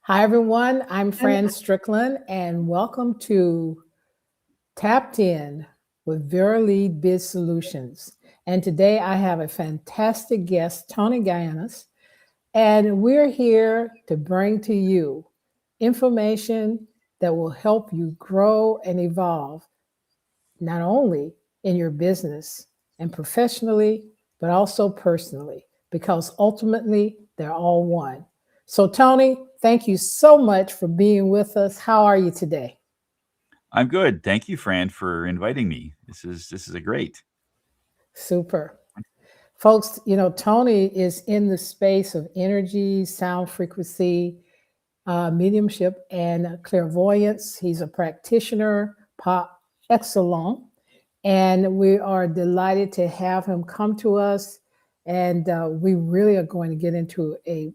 Hi, everyone. I'm Fran Strickland, and welcome to Tapped In with Verolead Biz Solutions. And today I have a fantastic guest, Tony Gyenis, and we're here to bring to you information that will help you grow and evolve, not only in your business and professionally, but also personally, because ultimately they're all one. So, Tony, thank you so much for being with us. How are you today? I'm good. Thank you, Fran, for inviting me. This is a great. Super. Folks, Tony is in the space of energy, sound frequency, mediumship, and clairvoyance. He's a practitioner par excellence, and we are delighted to have him come to us. And we really are going to get into a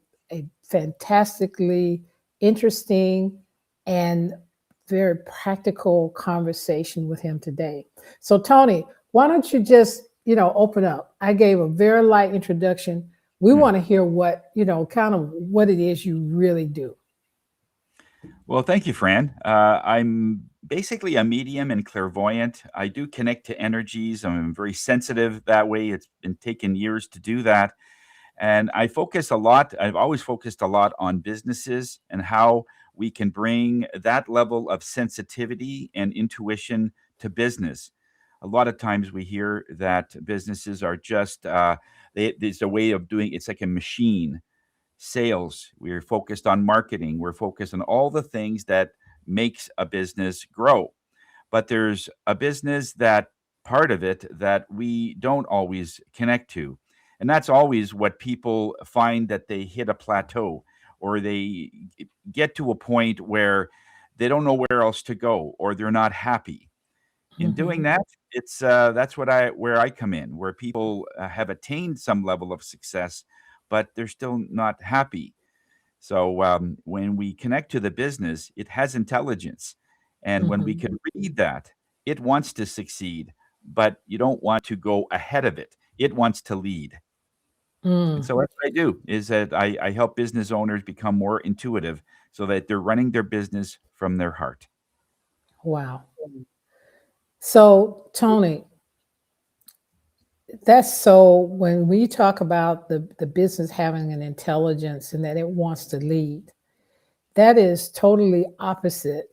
fantastically interesting and very practical conversation with him today. So, Tony, why don't you just, open up? I gave a very light introduction. We Hmm. want to hear what, kind of what it is you really do. Well, thank you, Fran. I'm basically a medium and clairvoyant. I do connect to energies. I'm very sensitive that way. It's been taking years to do that. And I focus a lot, I've always focused a lot on businesses and how we can bring that level of sensitivity and intuition to business. A lot of times we hear that businesses are just, there's a way of doing it's like a machine. Sales, we're focused on marketing, we're focused on all the things that makes a business grow. But there's a business that part of it that we don't always connect to. And that's always what people find that they hit a plateau or they get to a point where they don't know where else to go or they're not happy. In doing Mhm. that, it's that's what I where I come in, where people have attained some level of success, but they're still not happy. So when we connect to the business, it has intelligence. And when we Mhm. can read that, it wants to succeed, but you don't want to go ahead of it. It wants to lead. And Mm. so that's what I do is that I help business owners become more intuitive so that they're running their business from their heart. Wow. So, Tony, that's so when we talk about the business having an intelligence and that it wants to lead, that is totally opposite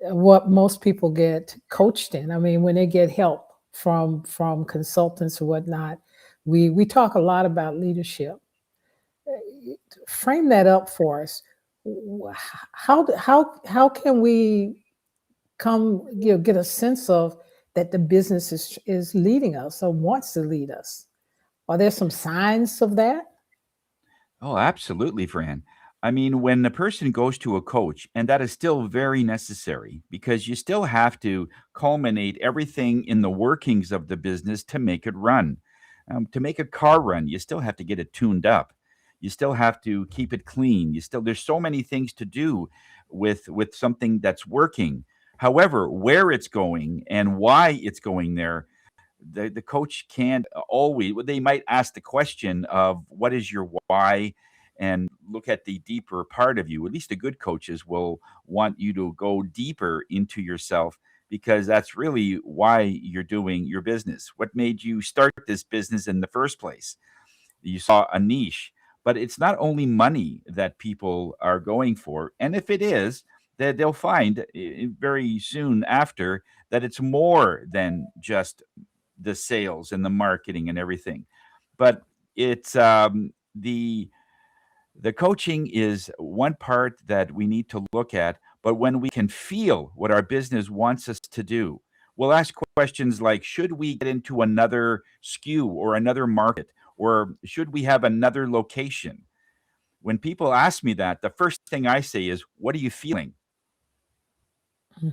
what most people get coached in. I mean, when they get help from consultants or whatnot, we talk a lot about leadership. Frame that up for us. How can we come get a sense of that the business is leading us or wants to lead us? Are there some signs of that? Oh, absolutely, Fran. I mean, when a person goes to a coach, and that is still very necessary because you still have to culminate everything in the workings of the business to make it run. To make a car run, you still have to get it tuned up. You still have to keep it clean. There's so many things to do with something that's working. However, where it's going and why it's going there, the coach can't always they might ask the question of what is your why and look at the deeper part of you. At least the good coaches will want you to go deeper into yourself because that's really why you're doing your business. What made you start this business in the first place? You saw a niche, but it's not only money that people are going for. And if it is, that they'll find very soon after that it's more than just the sales and the marketing and everything. But it's the coaching is one part that we need to look at. But when we can feel what our business wants us to do, we'll ask questions like, should we get into another SKU or another market, or should we have another location? When people ask me that, the first thing I say is, what are you feeling?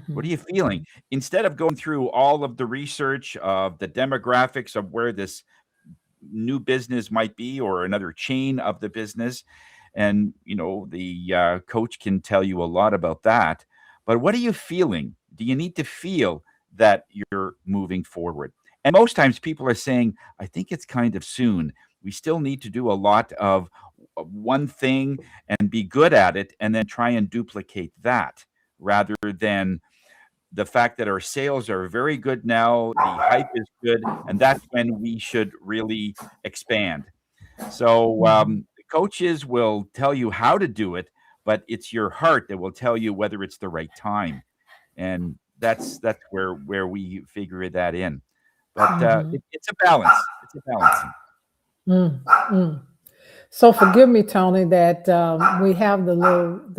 What are Mhm. you feeling? Instead of going through all of the research of the demographics of where this new business might be or another chain of the business, and the coach can tell you a lot about that. But what are you feeling? Do you need to feel that you're moving forward? And most times people are saying, I think it's kind of soon. We still need to do a lot of one thing and be good at it and then try and duplicate that rather than the fact that our sales are very good now, the hype is good, and that's when we should really expand. So Mhm. coaches will tell you how to do it, but it's your heart that will tell you whether it's the right time, and that's where we figure that in. But Mhm. it's a balance. It's a balancing. Mm, mm. So forgive me, Tony, that we have the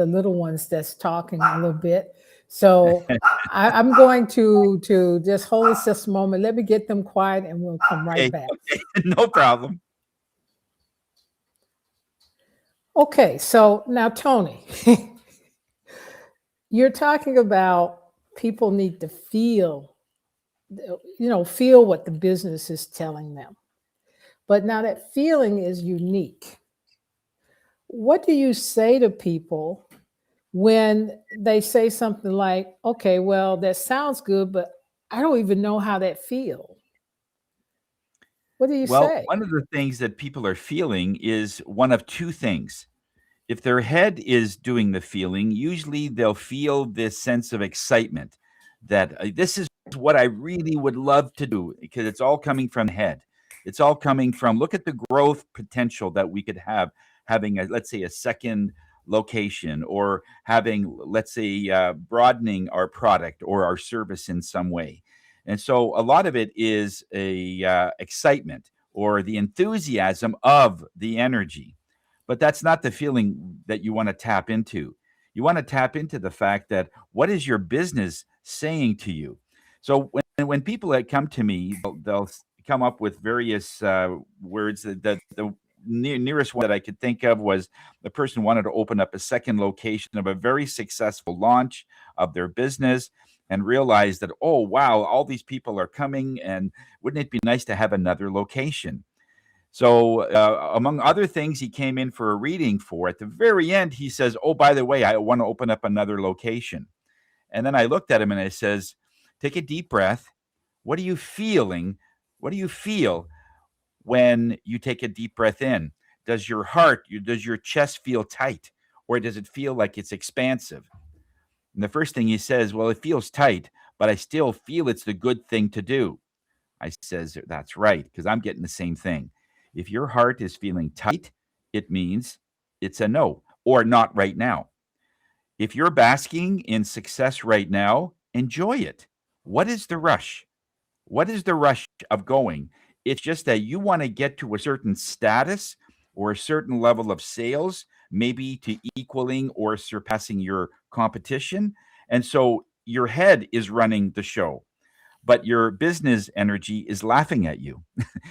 little ones that's talking a little bit. So I'm going to just hold us just a moment. Let me get them quiet, and we'll come right Okay, back. okay, no problem. Okay. So now, Tony, you're talking about people need to feel what the business is telling them. But now that feeling is unique. What do you say to people when they say something like, okay, well, that sounds good, but I don't even know how that feels? What do you Well, say? one of the things that people are feeling is one of two things. If their head is doing the feeling, usually they'll feel this sense of excitement that this is what I really would love to do because it's all coming from the head. It's all coming from look at the growth potential that we could have having a, let's say a second location or having let's say broadening our product or our service in some way. And so a lot of it is a excitement or the enthusiasm of the energy, but that's not the feeling that you want to tap into. You want to tap into the fact that what is your business saying to you? So when people that come to me, they'll come up with various words. The nearest one that I could think of was the person wanted to open up a second location of a very successful launch of their business and realized that, oh, wow, all these people are coming and wouldn't it be nice to have another location? So, among other things, he came in for a reading for. At the very end, he says, "Oh, by the way, I want to open up another location." And then I looked at him and I says, "Take a deep breath. What are you feeling? What do you feel when you take a deep breath in? Does your chest feel tight, or does it feel like it's expansive?" And the first thing he says, "Well, it feels tight, but I still feel it's the good thing to do." I says, "That's right, because I'm getting the same thing. If your heart is feeling tight, it means it's a no or not right now. If you're basking in success right now, enjoy it. What is the rush? What is the rush of going? It's just that you want to get to a certain status or a certain level of sales, maybe to equaling or surpassing your competition. And so your head is running the show, but your business energy is laughing at you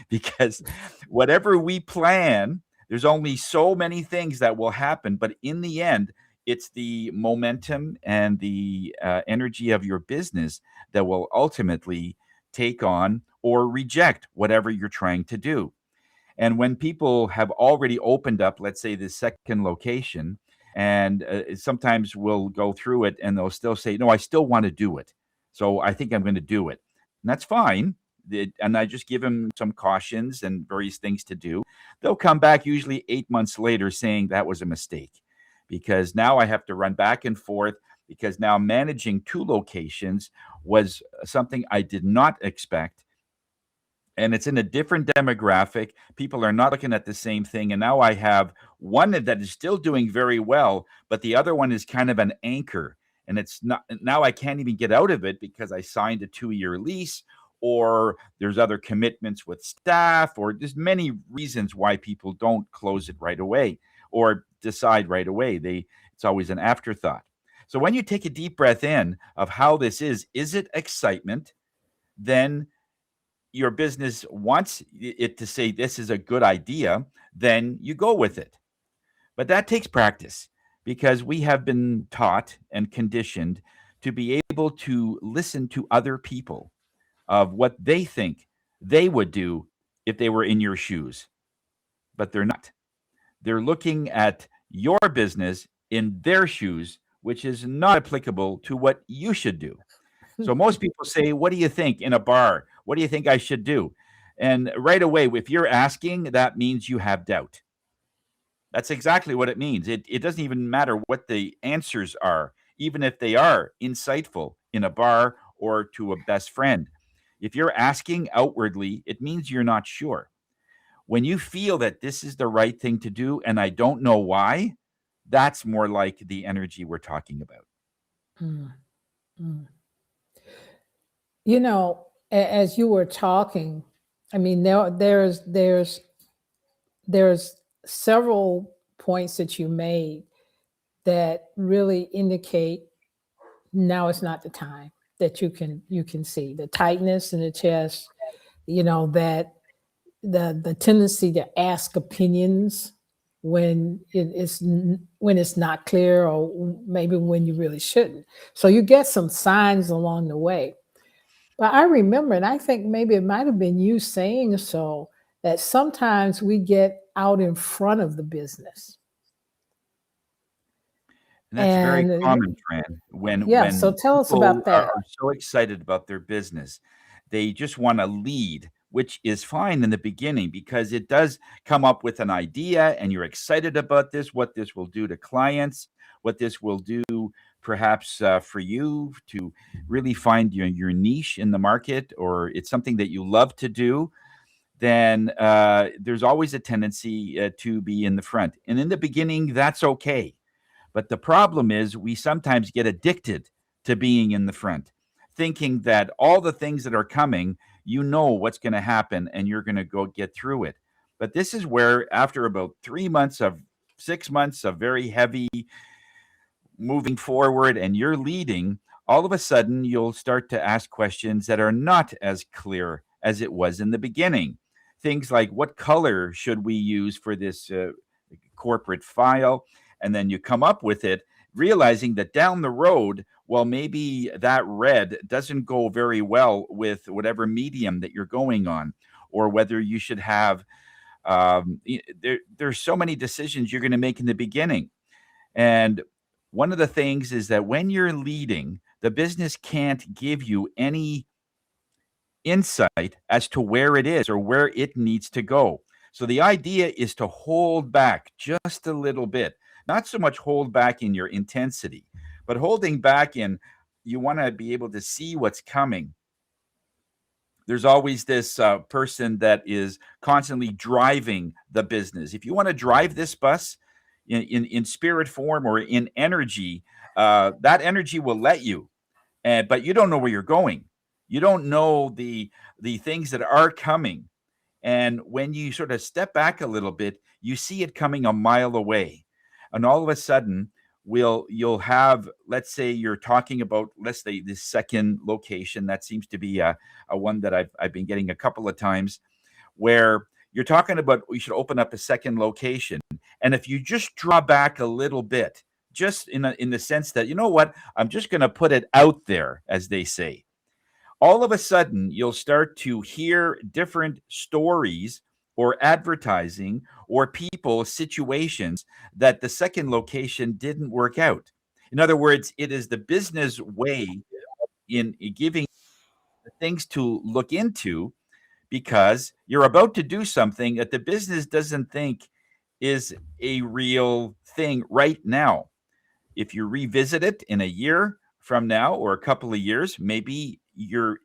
because whatever we plan, there's only so many things that will happen. But in the end, it's the momentum and the energy of your business that will ultimately take on or reject whatever you're trying to do. And when people have already opened up, let's say the second location, and sometimes we'll go through it and they'll still say, no, I still want to do it. So I think I'm going to do it. And that's fine. And I just give them some cautions and various things to do. They'll come back usually 8 months later saying that was a mistake because now I have to run back and forth because now managing two locations was something I did not expect, and it's in a different demographic. People are not looking at the same thing. And now I have one that is still doing very well, but the other one is kind of an anchor. And it's not now I can't even get out of it because I signed a 2-year lease, or there's other commitments with staff, or there's many reasons why people don't close it right away or decide right away. It's always an afterthought. So when you take a deep breath in of how this is it excitement? Then your business wants it to say this is a good idea, then you go with it. But that takes practice because we have been taught and conditioned to be able to listen to other people of what they think they would do if they were in your shoes, but they're not. They're looking at your business in their shoes, which is not applicable to what you should do. So most people say, "What do you think in a bar? What do you think I should do?" And right away, if you're asking, that means you have doubt. That's exactly what it means. It doesn't even matter what the answers are, even if they are insightful in a bar or to a best friend. If you're asking outwardly, it means you're not sure. When you feel that this is the right thing to do and I don't know why, that's more like the energy we're talking about. Mm, mm. You know, as you were talking, I mean, there's several points that you made that really indicate now is not the time, that you can see the tightness in the chest, that the tendency to ask opinions when when it's not clear, or maybe when you really shouldn't. So you get some signs along the way. But I remember, and I think maybe it might have been you saying so, that sometimes we get out in front of the business. And that's very And common, Fran, when yeah, so tell us people about that. are so excited about their business. They just wanna lead, which is fine in the beginning because it does come up with an idea and you're excited about this, what this will do to clients, what this will do perhaps, for you to really find your niche in the market, or it's something that you love to do, then, there's always a tendency, to be in the front. And in the beginning, that's okay. But the problem is we sometimes get addicted to being in the front, thinking that all the things that are coming, you know what's going to happen and you're going to go get through it. But this is where, after about 3 months of 6 months of very heavy moving forward and you're leading, all of a sudden you'll start to ask questions that are not as clear as it was in the beginning. Things like, what color should we use for this corporate file? And then you come up with it, realizing that down the road, well, maybe that red doesn't go very well with whatever medium that you're going on, or whether you should have. There's so many decisions you're going to make in the beginning, and one of the things is that when you're leading, the business can't give you any insight as to where it is or where it needs to go. So the idea is to hold back just a little bit, not so much hold back in your intensity, but holding back in, you want to be able to see what's coming. There's always this person that is constantly driving the business. If you want to drive this bus in spirit form or in energy, that energy will let you, but you don't know where you're going. You don't know the things that are coming. And when you sort of step back a little bit, you see it coming a mile away. And all of a sudden, you'll have, let's say you're talking about, let's say, this second location. That seems to be a one that I've been getting a couple of times, where you're talking about we should open up a second location. And if you just draw back a little bit, just in the sense that, you know what, I'm just going to put it out there, as they say, all of a sudden you'll start to hear different stories or advertising or people, situations that the second location didn't work out. In other words, it is the business way in giving things to look into, because you're about to do something that the business doesn't think is a real thing right now. If you revisit it in a year from now or a couple of years, maybe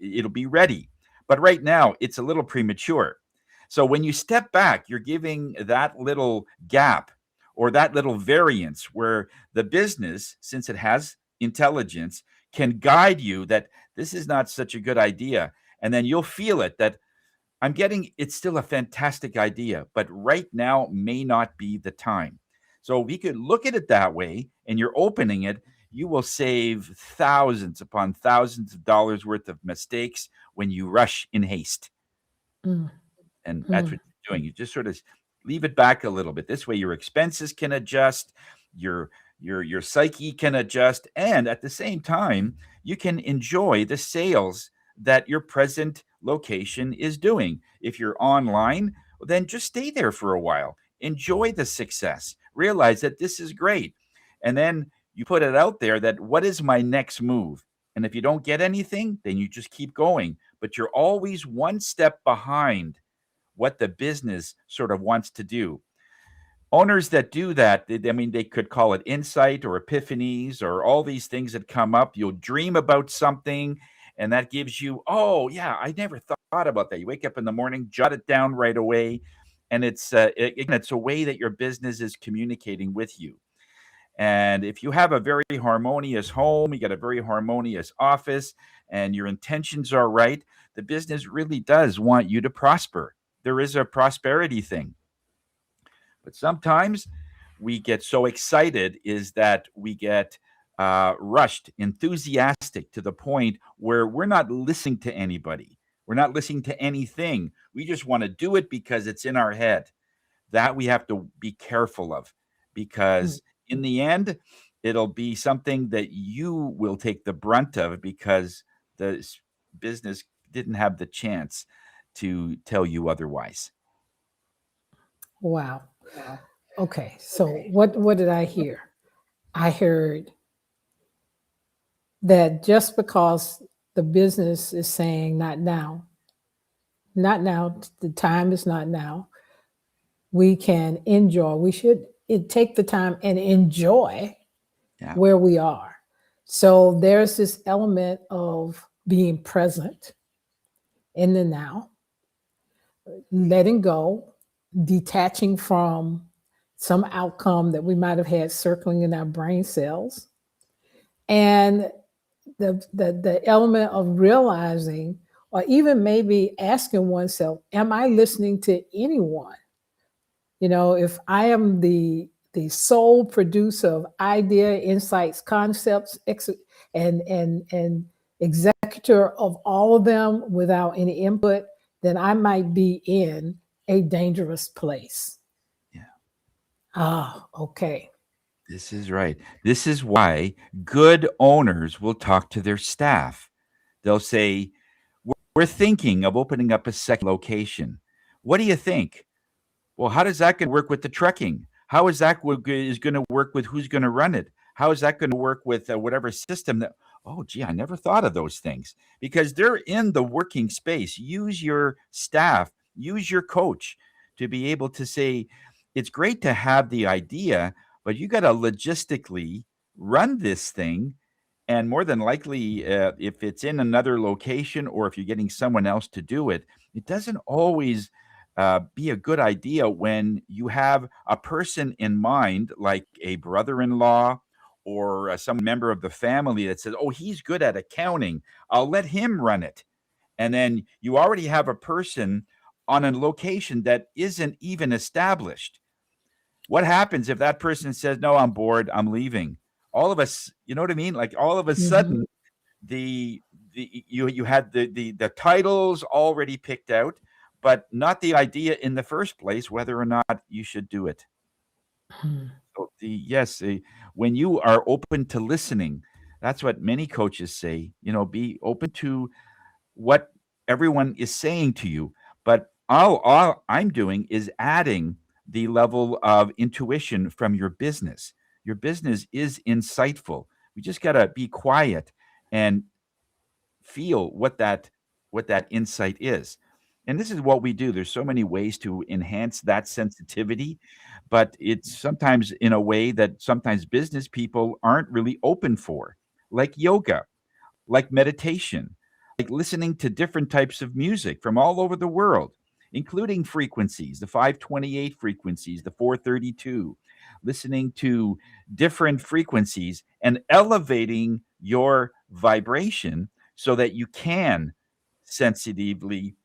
it'll be ready. But right now, it's a little premature. So when you step back, you're giving that little gap or that little variance where the business, since it has intelligence, can guide you that this is not such a good idea. And then you'll feel it that I'm getting, it's still a fantastic idea, but right now may not be the time. So we could look at it that way, and you're opening it, you will save thousands upon thousands of dollars worth of mistakes when you rush in haste. Mm, And that's mm, what you're doing. You just sort of leave it back a little bit. This way your expenses can adjust, your your psyche can adjust, and at the same time, you can enjoy the sales that your present location is doing. If you're online, then just stay there for a while. Enjoy the success. Realize that this is great. And then you put it out there that what is my next move? And if you don't get anything, then you just keep going. But you're always one step behind what the business sort of wants to do. Owners that do that, I mean, they could call it insight or epiphanies or all these things that come up. You'll dream about something, and that gives you, oh, yeah, I never thought about that. You wake up in the morning, jot it down right away. And again, it's a way that your business is communicating with you. And if you have a very harmonious home, you got a very harmonious office, and your intentions are right, the business really does want you to prosper. There is a prosperity thing. But sometimes we get so excited is that we get rushed, enthusiastic to the point where we're not listening to anybody. We're not listening to anything. We just want to do it because it's in our head. That we have to be careful of, Mm. because in the end, it'll be something that you will take the brunt of because the business didn't have the chance to tell you otherwise. Wow. Okay. So what did I hear? I heard that just because the business is saying not now, not now, the time is not now, we can enjoy. We should take the time and enjoy Yeah. where we are. So there's this element of being present in the now, letting go, detaching from some outcome that we might have had circling in our brain cells, and the element of realizing, or even maybe asking oneself, am I listening to anyone? If I am the sole producer of idea, insights, concepts, and executor of all of them without any input, then I might be in a dangerous place. Yeah. Ah, okay. This is right. This is why good owners will talk to their staff. They'll say, we're thinking of opening up a second location. What do you think? Well, how does that going to work with the trucking? How is that is going to work with who's going to run it? How is that going to work with whatever system that? Oh, gee, I never thought of those things, because they're in the working space. Use your staff, use your coach to be able to say, it's great to have the idea, but you got to logistically run this thing. And more than likely, if it's in another location or if you're getting someone else to do it, it doesn't always be a good idea when you have a person in mind, like a brother in law or some member of the family that says, oh, he's good at accounting. I'll let him run it. And then you already have a person on a location that isn't even established. What happens if that person says, no, I'm bored, I'm leaving? All of us, you know what I mean? Like all of a Mhm. sudden, you had the titles already picked out, but not the idea in the first place whether or not you should do it. Hmm. So when you are open to listening, that's what many coaches say. Be open to what everyone is saying to you. But all I'm doing is adding the level of intuition from your business. Your business is insightful. We just got to be quiet and feel what that insight is. And this is what we do. There's so many ways to enhance that sensitivity, but it's sometimes in a way that sometimes business people aren't really open for, like yoga, like meditation, like listening to different types of music from all over the world, including frequencies, the 528 frequencies, the 432, listening to different frequencies and elevating your vibration so that you can sensitively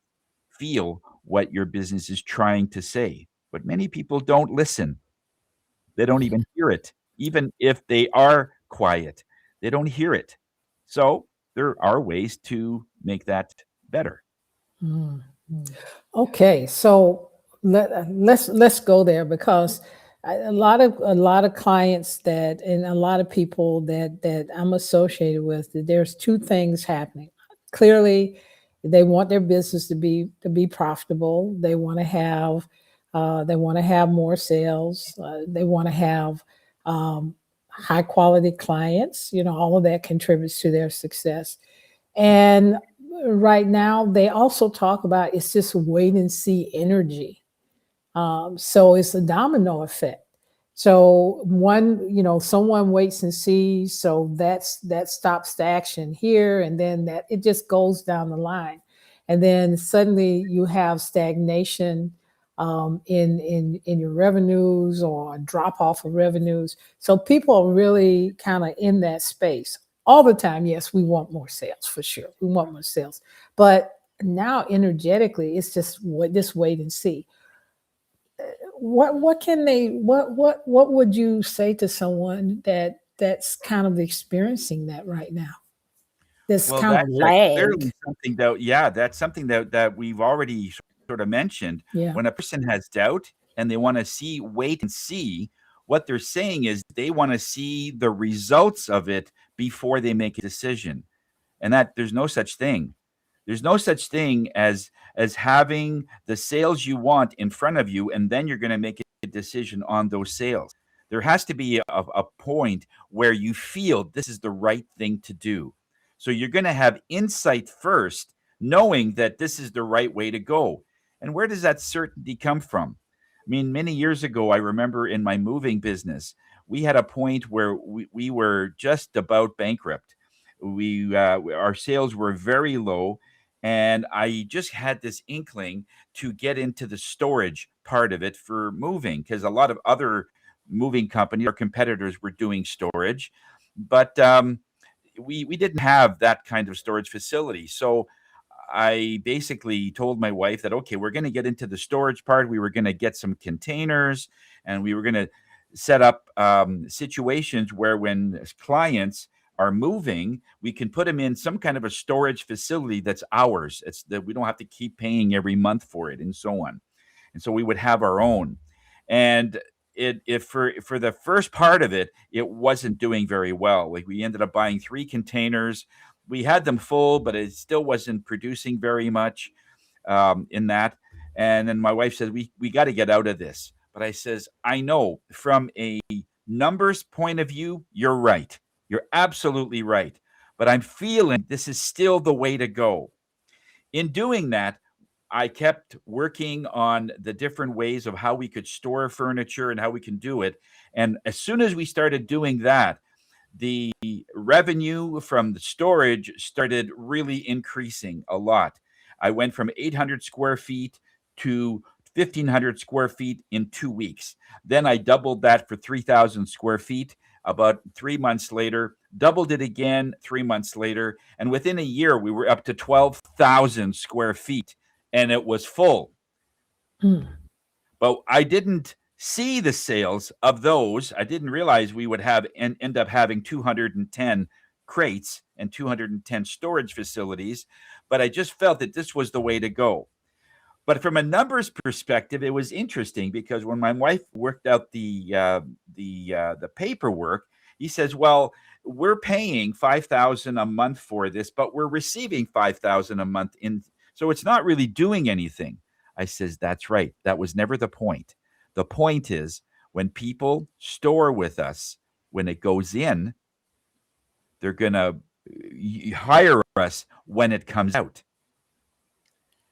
feel what your business is trying to say. But many people don't listen. They don't even hear it. Even if they are quiet, they don't hear it. So there are ways to make that better. Mm. Okay, so let's go there, because a lot of clients that, and a lot of people that I'm associated with, that there's two things happening. Clearly, they want their business to be profitable. They want to have more sales. They want to have high quality clients. All of that contributes to their success. And right now, they also talk about it's just wait and see energy. So it's a domino effect. So one, someone waits and sees, so that stops the action here, and then that it just goes down the line, and then suddenly you have stagnation in your revenues or a drop off of revenues. So people are really kind of in that space all the time. Yes, we want more sales for sure. We want more sales, but now energetically, it's just just wait and see. What can they what would you say to someone that's kind of experiencing that right now? This Well, kind of that's lag. clearly something that, yeah, that's something that we've already sort of mentioned. Yeah. When a person has doubt and they wanna wait and see, what they're saying is they wanna see the results of it before they make a decision, and that there's no such thing. There's no such thing as having the sales you want in front of you, and then you're gonna make a decision on those sales. There has to be a point where you feel this is the right thing to do. So you're gonna have insight first, knowing that this is the right way to go. And where does that certainty come from? I mean, many years ago, I remember in my moving business, we had a point where we were just about bankrupt. Our sales were very low, and I just had this inkling to get into the storage part of it for moving, because a lot of other moving companies or competitors were doing storage, but we didn't have that kind of storage facility. So I basically told my wife that, okay, we're going to get into the storage part. We were going to get some containers, and we were going to set up situations where when clients are moving, we can put them in some kind of a storage facility that's ours. It's that we don't have to keep paying every month for it, and so on. And so we would have our own. And if for the first part of it, it wasn't doing very well. Like, we ended up buying 3 containers. We had them full, but it still wasn't producing very much in that. And then my wife says, we got to get out of this. But I says, I know from a numbers point of view, you're right. You're absolutely right. But I'm feeling this is still the way to go. In doing that, I kept working on the different ways of how we could store furniture and how we can do it. And as soon as we started doing that, the revenue from the storage started really increasing a lot. I went from 800 square feet to 1,500 square feet in 2 weeks. Then I doubled that for 3,000 square feet about 3 months later, doubled it again 3 months later. And within a year, we were up to 12,000 square feet, and it was full. Mm. But I didn't see the sales of those. I didn't realize we would have end up having 210 crates and 210 storage facilities, but I just felt that this was the way to go. But from a numbers perspective, it was interesting because when my wife worked out the paperwork, he says, "Well, we're paying 5,000 a month for this, but we're receiving 5,000 a month in, so it's not really doing anything." I says, "That's right. That was never the point. The point is when people store with us, when it goes in, they're gonna hire us when it comes out."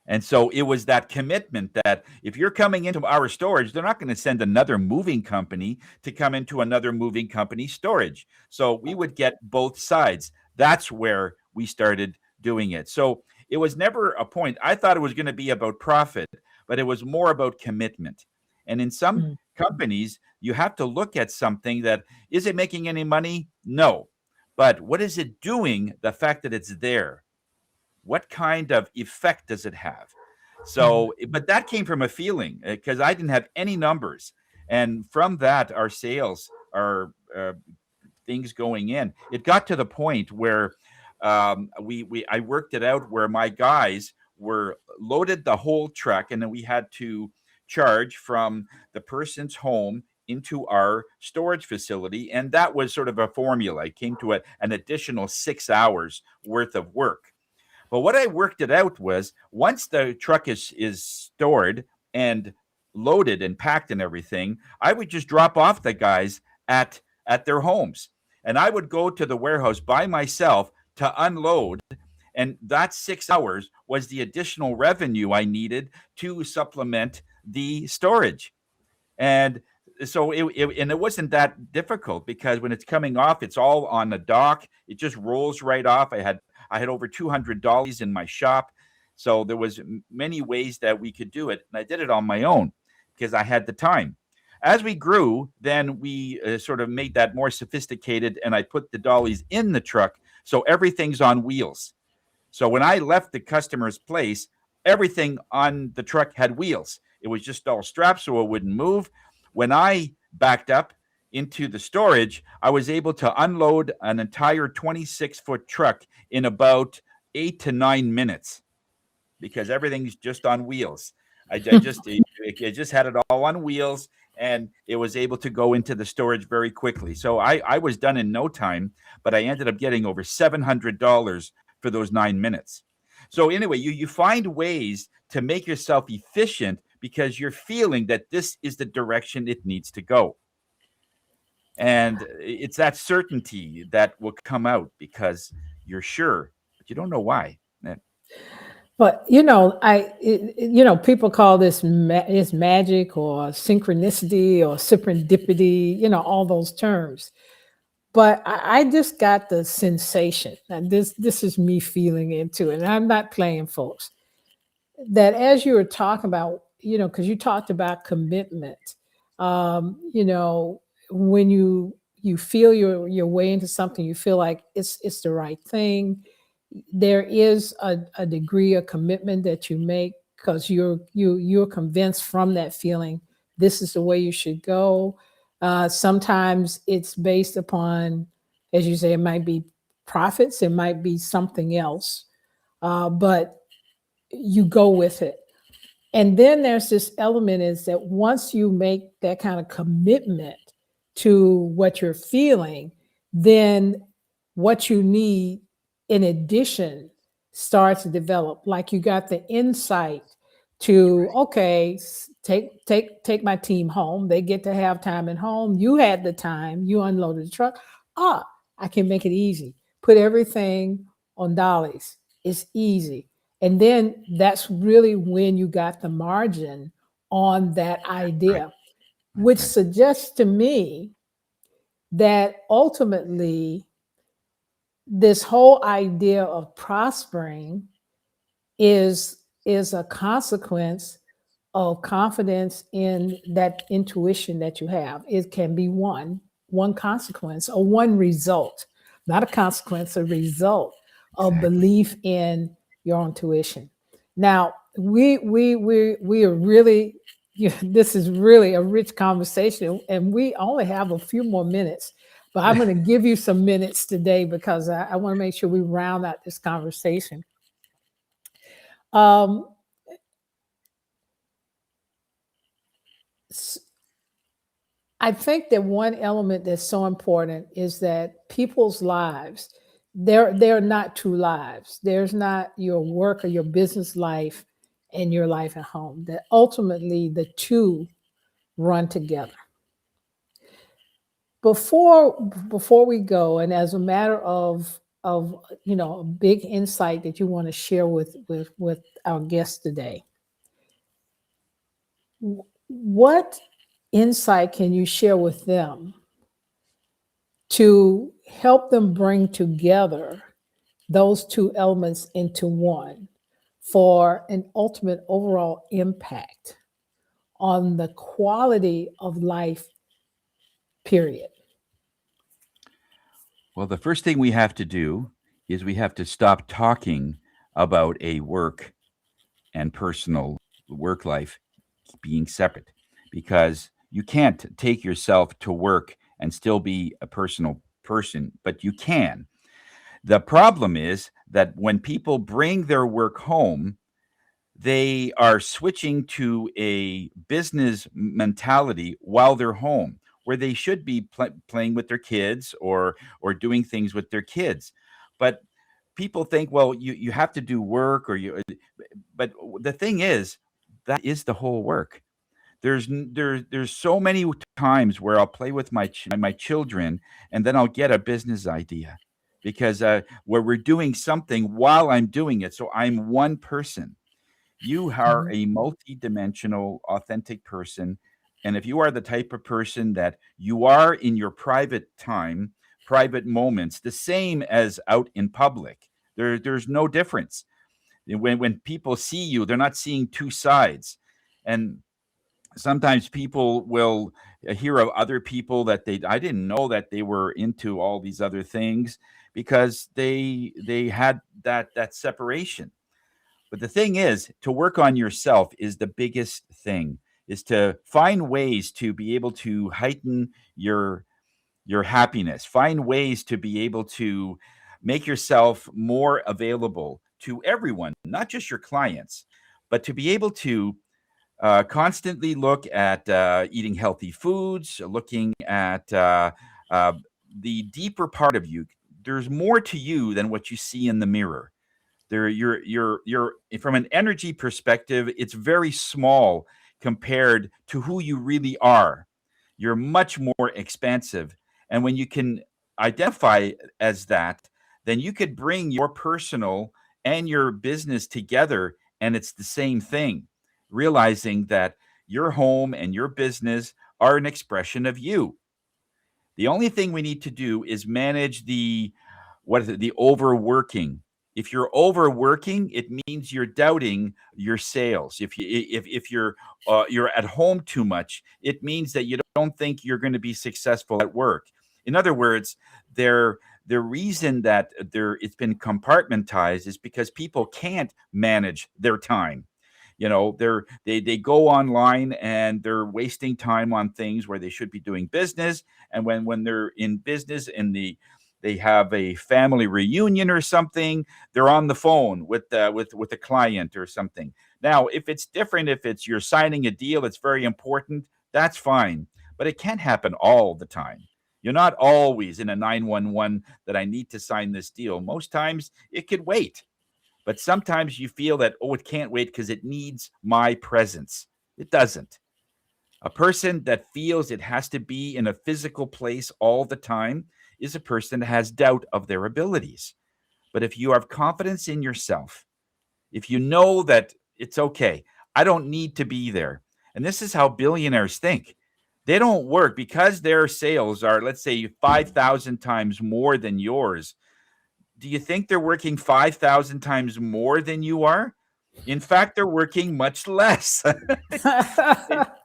And so it was that commitment that if you're coming into our storage, they're not going to send another moving company to come into another moving company storage. So we would get both sides. That's where we started doing it. So it was never a point. I thought it was going to be about profit, but it was more about commitment. And in some Mm. companies, you have to look at something that, is it making any money? No. But what is it doing? The fact that it's there, what kind of effect does it have? Mm. So, but that came from a feeling because I didn't have any numbers. And from that, our sales, our things going in, it got to the point where I worked it out where my guys were loaded the whole truck, and then we had to charge from the person's home into our storage facility. And that was sort of a formula. It came to an additional 6 hours worth of work. But what I worked it out was once the truck is stored and loaded and packed and everything, I would just drop off the guys at their homes. And I would go to the warehouse by myself to unload. And that 6 hours was the additional revenue I needed to supplement the storage. And so it wasn't that difficult, because when it's coming off, it's all on the dock. It just rolls right off. I had over $200 in my shop, so there was many ways that we could do it, and I did it on my own because I had the time. As we grew, then we sort of made that more sophisticated, and I put the dollies in the truck, so everything's on wheels. So when I left the customer's place, everything on the truck had wheels. It was just all strapped so it wouldn't move. When I backed up into the storage, I was able to unload an entire 26-foot truck in about 8 to 9 minutes, because everything's just on wheels. I just had it all on wheels, and it was able to go into the storage very quickly. So I was done in no time, but I ended up getting over $700 for those 9 minutes. So anyway, you find ways to make yourself efficient because you're feeling that this is the direction it needs to go. And it's that certainty that will come out because you're sure, but you don't know why. But people call this is magic or synchronicity or serendipity, all those terms. But I just got the sensation, and this is me feeling into it, and I'm not playing, folks, that as you were talking about, because you talked about commitment, when you feel your way into something, you feel like it's the right thing. There is a degree of commitment that you make because you're convinced from that feeling this is the way you should go. Sometimes it's based upon, as you say, it might be profits, it might be something else, but you go with it. And then there's this element is that once you make that kind of commitment to what you're feeling, then what you need in addition starts to develop. Like you got the insight to, okay, take my team home. They get to have time at home. You had the time, you unloaded the truck. I can make it easy. Put everything on dollies. It's easy. And then that's really when you got the margin on that idea, which suggests to me that ultimately this whole idea of prospering is a consequence of confidence in that intuition that you have. It can be one consequence or one result, not a consequence, a result of belief in your intuition. Now, we are really, this is really a rich conversation, and we only have a few more minutes. But I'm going to give you some minutes today because I want to make sure we round out this conversation. I think that one element that's so important is that people's lives, they're not two lives. There's not your work or your business life and your life at home. That ultimately the two run together. Before we go, and as a matter of a big insight that you want to share with our guests today, what insight can you share with them to help them bring together those two elements into one for an ultimate overall impact on the quality of life, period? Well, the first thing we have to do is we have to stop talking about a work and personal work life being separate, because you can't take yourself to work and still be a personal person, but you can. The problem is that when people bring their work home, they are switching to a business mentality while they're home, where they should be playing with their kids or doing things with their kids. But people think, well, you have to do work, but the thing is, that is the whole work. There's so many times where I'll play with my children, and then I'll get a business idea because where we're doing something while I'm doing it. So I'm one person. You are Mhm. a multi-dimensional, authentic person. And if you are the type of person that you are in your private time, private moments, the same as out in public, there's no difference. When people see you, they're not seeing two sides. And sometimes people will hear of other people that I didn't know that they were into all these other things because they had that separation. But the thing is, to work on yourself is the biggest thing, is to find ways to be able to heighten your happiness, find ways to be able to make yourself more available to everyone, not just your clients, but to be able to constantly look at eating healthy foods, looking at uh, the deeper part of you. There's more to you than what you see in the mirror. You're from an energy perspective, it's very small compared to who you really are. You're much more expansive. And when you can identify as that, then you could bring your personal and your business together and it's the same thing. Realizing that your home and your business are an expression of you. The only thing we need to do is manage the what is it, the overworking. If you're overworking, it means you're doubting your sales. If you're at home too much, it means that you don't think you're going to be successful at work. In other words, there the reason that it's been compartmentalized is because people can't manage their time. They go online and they're wasting time on things where they should be doing business. And when they're in business and they have a family reunion or something, they're on the phone with a client or something. Now, if it's different, if it's you're signing a deal, it's very important. That's fine, but it can't happen all the time. You're not always in a 911 that I need to sign this deal. Most times it could wait. But sometimes you feel that, oh, it can't wait because it needs my presence. It doesn't. A person that feels it has to be in a physical place all the time is a person that has doubt of their abilities. But if you have confidence in yourself, if you know that it's okay, I don't need to be there. And this is how billionaires think. They don't work because their sales are, let's say, 5,000 times more than yours. Do you think they're working 5,000 times more than you are? In fact, they're working much less.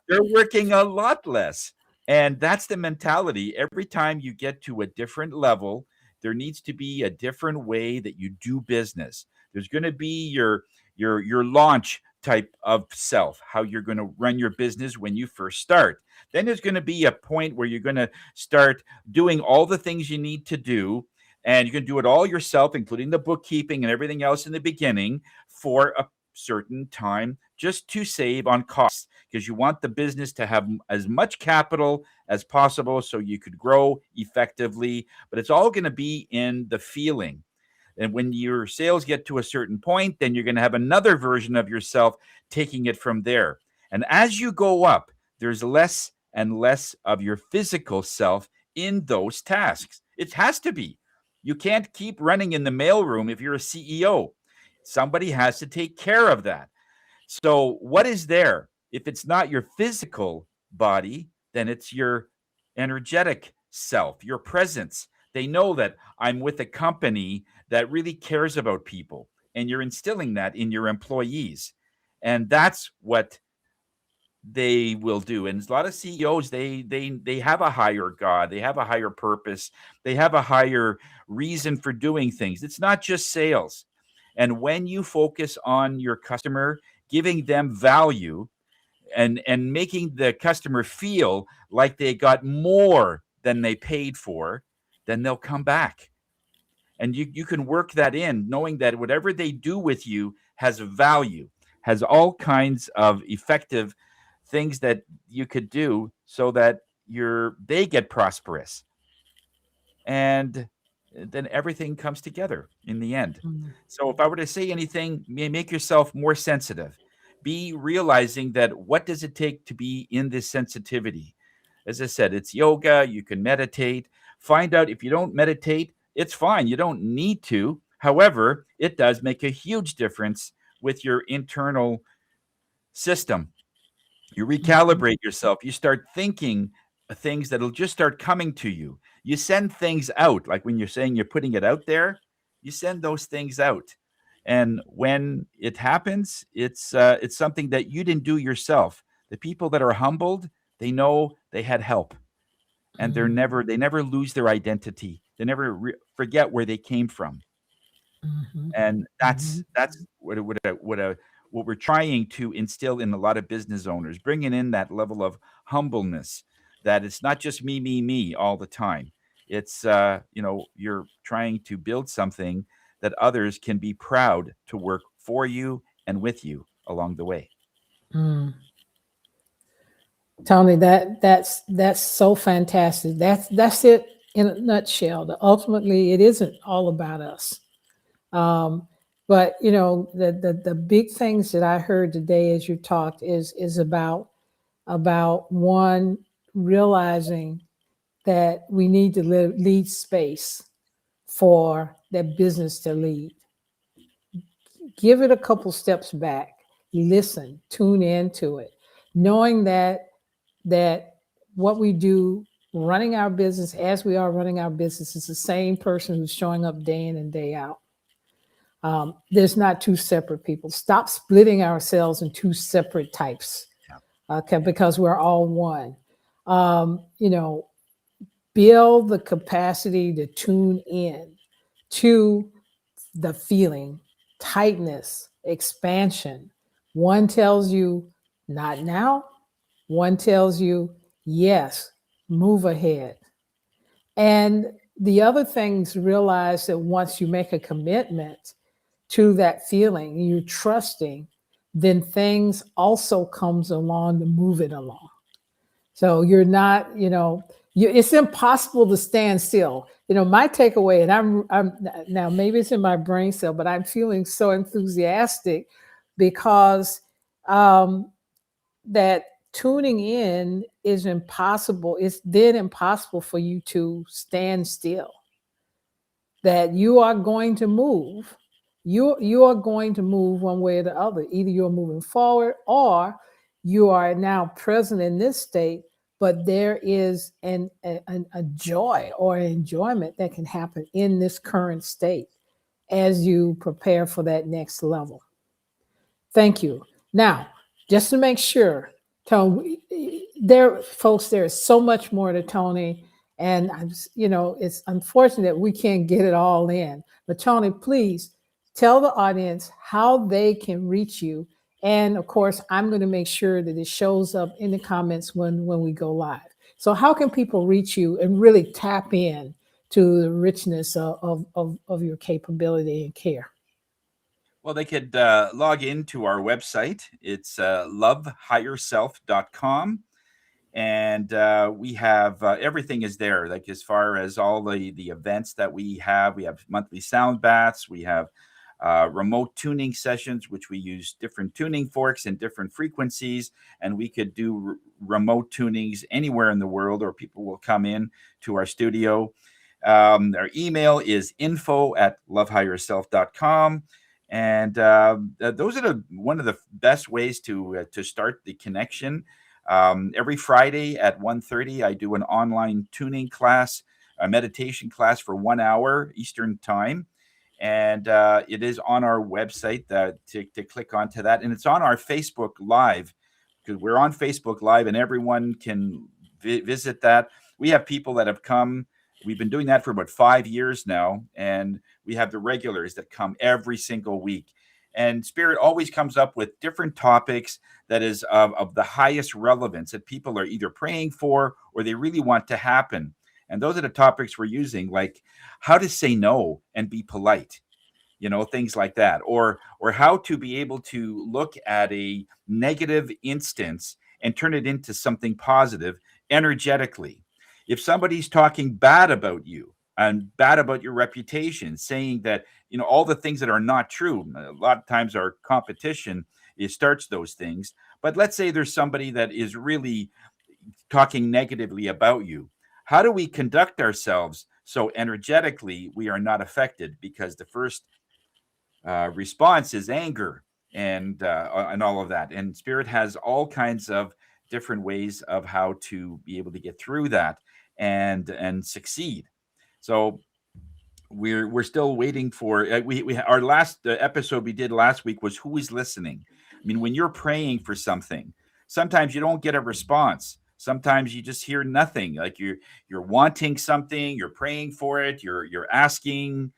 They're working a lot less. And that's the mentality. Every time you get to a different level, there needs to be a different way that you do business. There's going to be your launch type of self, how you're going to run your business when you first start. Then there's going to be a point where you're going to start doing all the things you need to do, and you can do it all yourself, including the bookkeeping and everything else in the beginning for a certain time just to save on costs because you want the business to have as much capital as possible so you could grow effectively. But it's all going to be in the feeling. And when your sales get to a certain point, then you're going to have another version of yourself taking it from there. And as you go up, there's less and less of your physical self in those tasks. It has to be. You can't keep running in the mailroom if you're a CEO. Somebody has to take care of that. So, what is there? If it's not your physical body, then it's your energetic self, your presence. They know that I'm with a company that really cares about people, and you're instilling that in your employees. And that's what they will do. And a lot of CEOs, they have a higher God, they have a higher purpose, they have a higher reason for doing things. It's not just sales. And when you focus on your customer, giving them value and making the customer feel like they got more than they paid for, then they'll come back. And you can work that in, knowing that whatever they do with you has value, has all kinds of effective things that you could do so that they get prosperous. And then everything comes together in the end. Mm. So if I were to say anything, make yourself more sensitive. Be realizing that what does it take to be in this sensitivity? As I said, it's yoga, you can meditate. Find out if you don't meditate, it's fine. You don't need to. However, it does make a huge difference with your internal system. You Mhm. recalibrate yourself. You start thinking things that'll just start coming to you. You send things out, like when you're saying you're putting it out there, you send those things out. And when it happens, it's something that you didn't do yourself. The people that are humbled, they know they had help, and Mhm. they never lose their identity. They never forget where they came from. Mhm. And Mhm. that's what we're trying to instill in a lot of business owners, bringing in that level of humbleness, that it's not just me all the time. It's you're trying to build something that others can be proud to work for you and with you along the way. Mm. Tony, that's so fantastic. That's it in a nutshell. Ultimately, it isn't all about us. Um, but the big things that I heard today as you talked is about one, realizing that we need to lead space for that business to lead. Give it a couple steps back, listen, tune into it, knowing that what we do running our business as we are running our business is the same person who's showing up day in and day out. There's not two separate people. Stop splitting ourselves in two separate types, Yeah. okay, Yeah. because we're all one. Um, you know, Build the capacity to tune in to the feeling, tightness, expansion. One tells you, not now. One tells you, yes, move ahead. And the other things, realize that once you make a commitment to that feeling, you're trusting, then things also comes along to move it along. So you're not, it's impossible to stand still. My takeaway, and I'm now, maybe it's in my brain cell, but I'm feeling so enthusiastic because um, that tuning in is impossible. It's then impossible for you to stand still, that you are going to move. You are going to move one way or the other. Either you're moving forward or you are now present in this state, but there is a joy or an enjoyment that can happen in this current state as you prepare for that next level. Thank you. Now, just to make sure, Tony, folks, there is so much more to Tony, and it's unfortunate we can't get it all in. But Tony, please tell the audience how they can reach you, and of course, I'm going to make sure that it shows up in the comments when we go live. So, how can people reach you and really tap in to the richness of your capability and care? Well, they could log into our website. It's lovehigherself.com. And we have everything is there, like as far as all the events that we have monthly sound baths, we have remote tuning sessions, which we use different tuning forks and different frequencies, and we could do remote tunings anywhere in the world, or people will come in to our studio. Our email is info@lovehigherself.com. And those are one of the best ways to start the connection. Every Friday at 1:30, I do an online tuning class, a meditation class for 1 hour Eastern time. And it is on our website to click onto that. And it's on our Facebook Live, because we're on Facebook Live and everyone can visit that. We have people that have come. We've been doing that for about 5 years now. And we have the regulars that come every single week. And Spirit always comes up with different topics that is of the highest relevance that people are either praying for or they really want to happen. And those are the topics we're using, like how to say no and be polite, things like that, or how to be able to look at a negative instance and turn it into something positive energetically. If somebody's talking bad about you and bad about your reputation, saying that all the things that are not true, a lot of times our competition starts those things. But let's say there's somebody that is really talking negatively about you. How do we conduct ourselves so energetically we are not affected? Because the first response is anger. and all of that. And spirit has all kinds of different ways of how to be able to get through that and succeed. So we're still waiting for we our last episode we did last week was who is listening. I mean, when you're praying for something, sometimes you don't get a response. Sometimes you just hear nothing. Like you're wanting something, you're praying for it, you're asking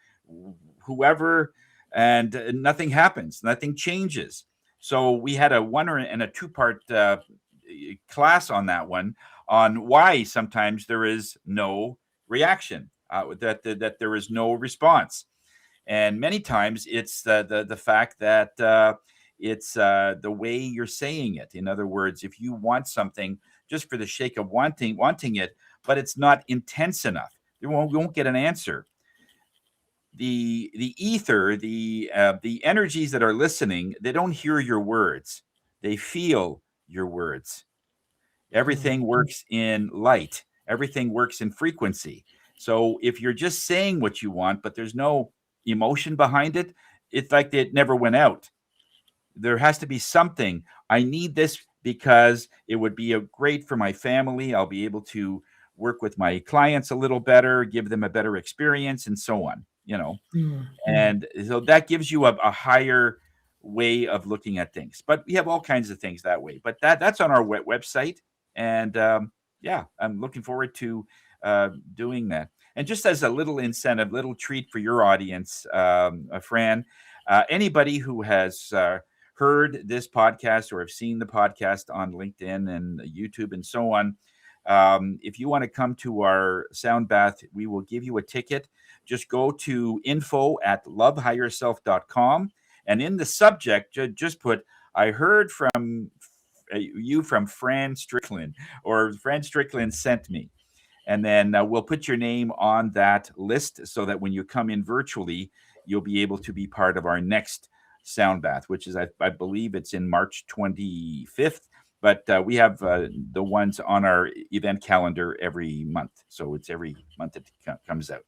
whoever, and nothing happens, nothing changes. So we had a one and a two-part class on that one, on why sometimes there is no reaction, that there is no response. And many times it's the fact that it's the way you're saying it. In other words, if you want something just for the sake of wanting it, but it's not intense enough, you won't get an answer. The ether, the energies that are listening, they don't hear your words, they feel your words. Everything works in light. Everything works in frequency. So if you're just saying what you want, but there's no emotion behind it, it's like it never went out. There has to be something. I need this because it would be great for my family. I'll be able to work with my clients a little better, give them a better experience, and so on. And so that gives you a higher way of looking at things. But we have all kinds of things that way. But that's on our website. And yeah, I'm looking forward to doing that. And just as a little incentive, little treat for your audience, Fran, anybody who has heard this podcast or have seen the podcast on LinkedIn and YouTube and so on, if you want to come to our sound bath, we will give you a ticket. Just go to info@lovehigherself.com. And in the subject, just put, I heard from you from Fran Strickland, or Fran Strickland sent me. And then we'll put your name on that list so that when you come in virtually, you'll be able to be part of our next sound bath, which is, I believe it's in March 25th. But we have the ones on our event calendar every month. So it's every month it comes out.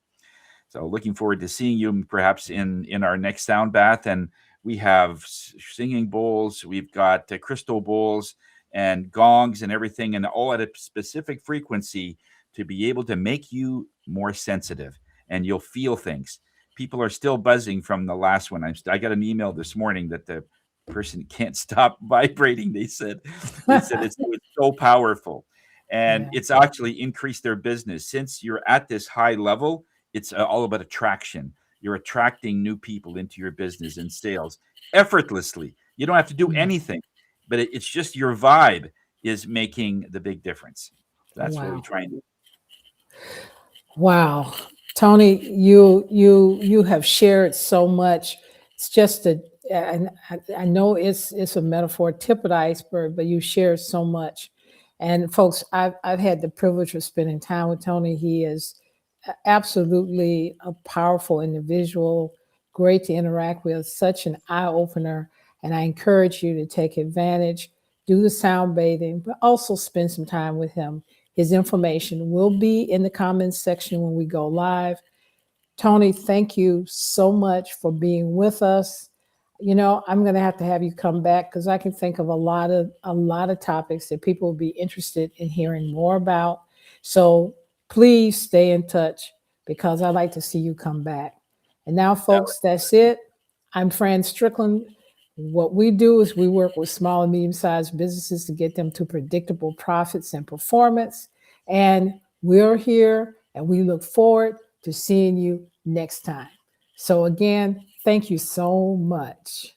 So looking forward to seeing you perhaps in our next sound bath. And we have singing bowls, we've got crystal bowls and gongs and everything, and all at a specific frequency to be able to make you more sensitive, and you'll feel things. People are still buzzing from the last one. I got an email this morning that the person can't stop vibrating. They said it's so powerful, and it's actually increased their business. Since you're at this high level, it's all about attraction. You're attracting new people into your business and sales effortlessly. You don't have to do anything, but it's just your vibe is making the big difference. That's what we try and do. Wow. Tony, you have shared so much. It's just I know it's a metaphor, tip of the iceberg, but you shared so much. And folks, I've had the privilege of spending time with Tony. He is absolutely a powerful individual, great to interact with, such an eye opener. And I encourage you to take advantage, do the sound bathing, but also spend some time with him. His information will be in the comments section when we go live. Tony, thank you so much for being with us. I'm going to have you come back, because I can think of a lot of topics that people will be interested in hearing more about. So please stay in touch, because I'd like to see you come back. And now, folks, that's it. I'm Fran Strickland. What we do is we work with small and medium-sized businesses to get them to predictable profits and performance. And we're here, and we look forward to seeing you next time. So again, thank you so much.